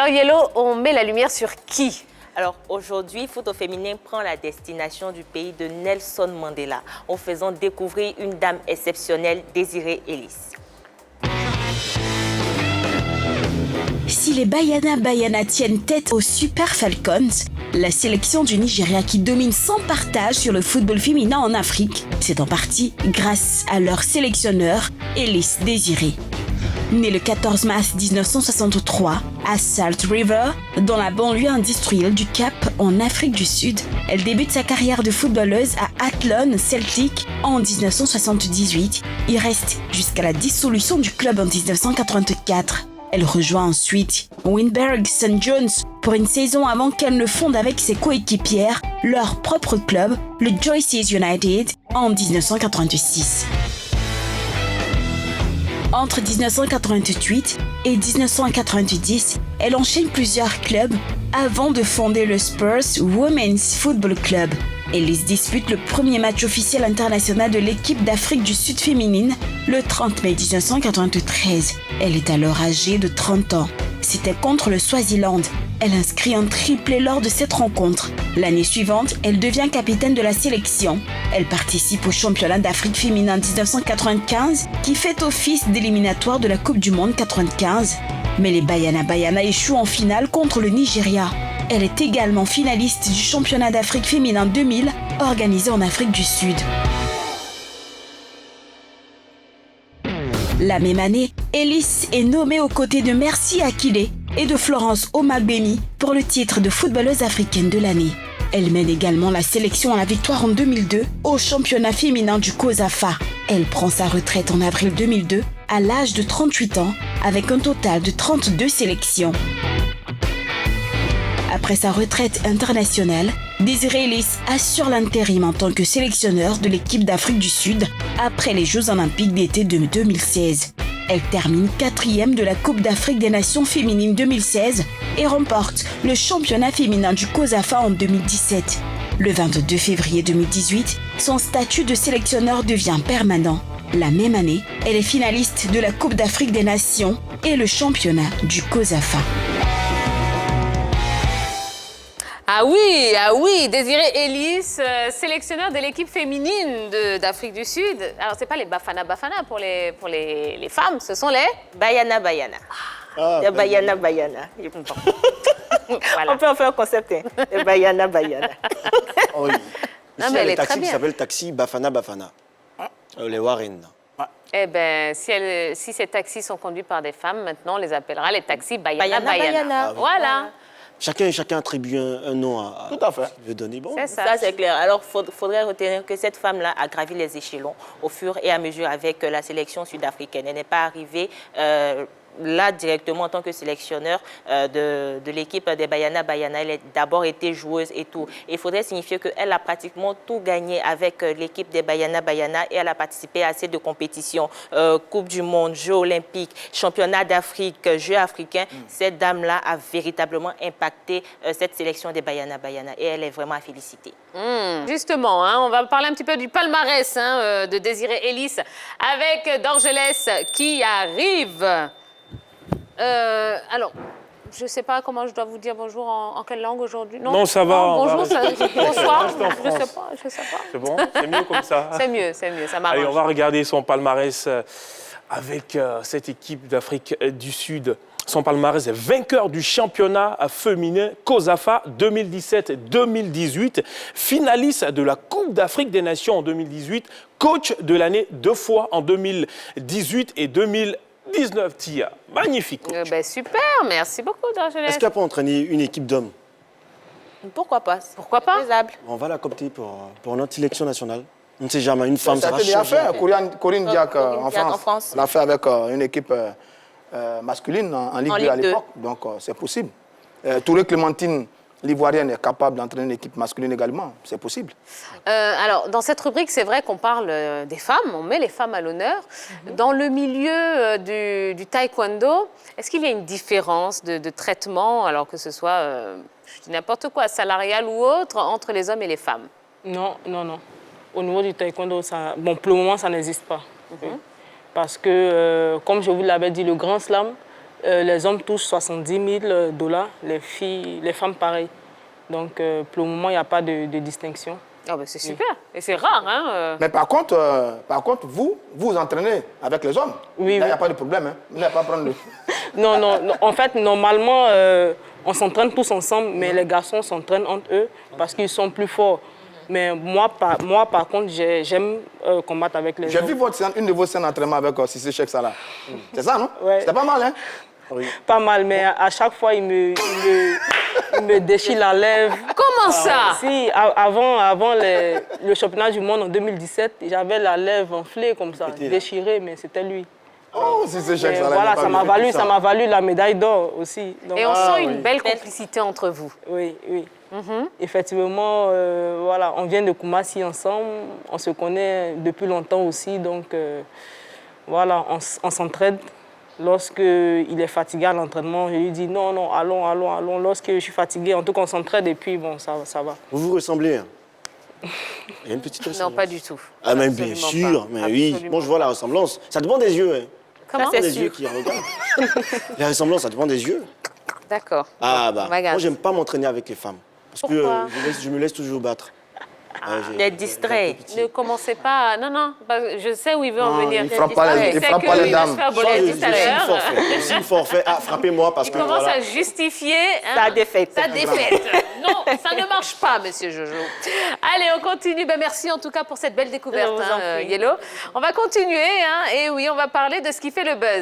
Alors Yellow, on met la lumière sur qui? Alors aujourd'hui, foot au féminin prend la destination du pays de Nelson Mandela en faisant découvrir une dame exceptionnelle, Désirée Ellis. Si les Banyana tiennent tête aux Super Falcons, la sélection du Nigeria qui domine sans partage sur le football féminin en Afrique, c'est en partie grâce à leur sélectionneur, Ellis Désirée. Née le 14 mars 1963 à Salt River, dans la banlieue industrielle du Cap en Afrique du Sud, elle débute sa carrière de footballeuse à Athlone Celtic en 1978. Il reste jusqu'à la dissolution du club en 1984. Elle rejoint ensuite Wynberg St. John's pour une saison avant qu'elle ne fonde avec ses coéquipières leur propre club, le Joyce's United, en 1986. Entre 1988 et 1990, elle enchaîne plusieurs clubs avant de fonder le Spurs Women's Football Club. Ellis dispute le premier match officiel international de l'équipe d'Afrique du Sud féminine le 30 mai 1993. Elle est alors âgée de 30 ans. C'était contre le Swaziland. Elle inscrit un triplé lors de cette rencontre. L'année suivante, elle devient capitaine de la sélection. Elle participe au championnat d'Afrique féminin 1995 qui fait office d'éliminatoire de la Coupe du Monde 95. Mais les Banyana échouent en finale contre le Nigeria. Elle est également finaliste du championnat d'Afrique féminin 2000 organisé en Afrique du Sud. La même année, Ellis est nommée aux côtés de Mercy Akile et de Florence Omagbemi pour le titre de footballeuse africaine de l'année. Elle mène également la sélection à la victoire en 2002 au championnat féminin du COSAFA. Elle prend sa retraite en avril 2002 à l'âge de 38 ans avec un total de 32 sélections. Après sa retraite internationale, Désirée Ellis assure l'intérim en tant que sélectionneur de l'équipe d'Afrique du Sud après les Jeux Olympiques d'été de 2016. Elle termine 4e de la Coupe d'Afrique des Nations féminines 2016 et remporte le championnat féminin du COSAFA en 2017. Le 22 février 2018, son statut de sélectionneur devient permanent. La même année, elle est finaliste de la Coupe d'Afrique des Nations et le championnat du COSAFA. Ah oui, Désirée Ellis, sélectionneur de l'équipe féminine d'Afrique du Sud. Alors, ce n'est pas les Bafana pour les femmes, ce sont les Banyana. Les Banyana. Voilà. On peut en faire un concept, hein. Les Banyana. Oh oui. Non, Ici, mais il y a elle le est très taxi qui bien. s'appelle taxi Bafana. Les Warren. Eh bien, si ces taxis sont conduits par des femmes, maintenant, on les appellera les taxis Banyana. Banyana. Ah oui. Voilà. Chacun attribue un nom à Tout à fait. ce qu'il veut donner. Bon. C'est ça. Ça, c'est clair. Alors, il faudrait retenir que cette femme-là a gravi les échelons au fur et à mesure avec la sélection sud-africaine. Elle n'est pas arrivée là directement en tant que sélectionneur de l'équipe des Banyana. Elle a d'abord été joueuse et tout. Et il faudrait signifier qu'elle a pratiquement tout gagné avec l'équipe des Banyana et elle a participé à assez de compétitions. Coupe du Monde, Jeux Olympiques, Championnat d'Afrique, Jeux africains. Cette dame-là a véritablement impacté cette sélection des Banyana et elle est vraiment à féliciter. Justement, on va parler un petit peu du palmarès de Désirée Ellis avec Dorgelès qui arrive. Alors, je ne sais pas comment je dois vous dire bonjour en quelle langue aujourd'hui. Non, ça va. Bonjour, bonsoir. Reste en Je ne sais France. pas. C'est bon? C'est mieux comme ça? C'est mieux, ça m'arrange. Allez, on va regarder son palmarès avec cette équipe d'Afrique du Sud. Son palmarès est vainqueur du championnat féminin COSAFA 2017-2018, finaliste de la Coupe d'Afrique des Nations en 2018, coach de l'année 2 fois en 2018 et 2019. Tia, magnifique coach. Super, merci beaucoup, Dorgelès. Est-ce qu'elle peut entraîner une équipe d'hommes? Pourquoi pas? Pourquoi pas? Faisable. On va la coopter pour notre sélection nationale. On ne sait jamais, une femme, Ça ça a va été bien changer. fait. Corinne Diac en Diac en France. France. Elle l'a fait avec une équipe masculine en Ligue 2 à Ligue 2. l'époque. Donc, c'est possible. Touré Clémentine, l'Ivoirienne, est capable d'entraîner une équipe masculine également. C'est possible. Alors, dans cette rubrique, c'est vrai qu'on parle des femmes, on met les femmes à l'honneur. Dans le milieu du taekwondo, est-ce qu'il y a une différence de traitement, alors que ce soit, je dis n'importe quoi, salarial ou autre, entre les hommes et les femmes? Non. Au niveau du taekwondo, pour le moment, ça n'existe pas. Parce que, comme je vous l'avais dit, le Grand Slam, Les hommes touchent 70 000 $, les femmes pareil. Donc pour le moment, il n'y a pas de distinction. Ah ben c'est super. Et c'est rare, hein. Mais par contre, vous vous entraînez avec les hommes. Oui, Là, il n'y a oui. pas de problème. Hein. Vous n'avez pas à prendre le... Non, non, non. En fait, normalement, on s'entraîne tous ensemble, mais les garçons s'entraînent entre eux parce qu'ils sont plus forts. Mais moi, par contre, j'aime combattre avec les J'ai hommes. vu une de vos scènes d'entraînement avec Cissé Cheikh Salah. C'est ça, non? Ouais. C'était pas mal, hein? Pas mal, mais à chaque fois, il me déchire la lèvre. Comment ça? Si, avant le championnat du monde en 2017, j'avais la lèvre enflée comme ça, déchirée, mais c'était lui. Oh, Cissé Cheikh Et Salah. voilà, il a pas vu. ça m'a valu la médaille d'or aussi. Donc, Et on sent une belle complicité entre vous. oui, oui. Effectivement, voilà, on vient de Koumassi ensemble, on se connaît depuis longtemps aussi, donc voilà, on s'entraide. Lorsqu'il est fatigué à l'entraînement, je lui dis non, non, allons, allons, allons. Lorsque je suis fatigué, en tout cas, on s'entraide et puis bon, ça va. Vous vous ressemblez. Hein. Il y a une petite ressemblance. Non, pas du tout. Ah, mais bien Absolument sûr, pas. mais oui. Absolument Moi, je vois la ressemblance. Ça dépend des yeux. Hein. Comment? Ça dépend des yeux qui regardent. La ressemblance, ça dépend des yeux. D'accord. Ah, Bon, bah. on va garder. Moi, j'aime pas m'entraîner avec les femmes. Parce que Pourquoi je me laisse toujours battre. D'être distrait. Ne commencez pas. Non, non, je sais où il veut en Non, venir. il frappe pas les- Je il sais frappe que pas les il va dames. se faire Je voler suis tout à l'heure. forfait. Je suis forfait. Ah, frappez-moi parce Il que. commence voilà. à justifier Sa défaite. Sa défaite. Non, ça ne marche pas, monsieur Jojo. Allez, on continue. Ben, merci en tout cas pour cette belle découverte, Je vous en prie. Yellow. On va continuer, hein, et oui, on va parler de ce qui fait le buzz.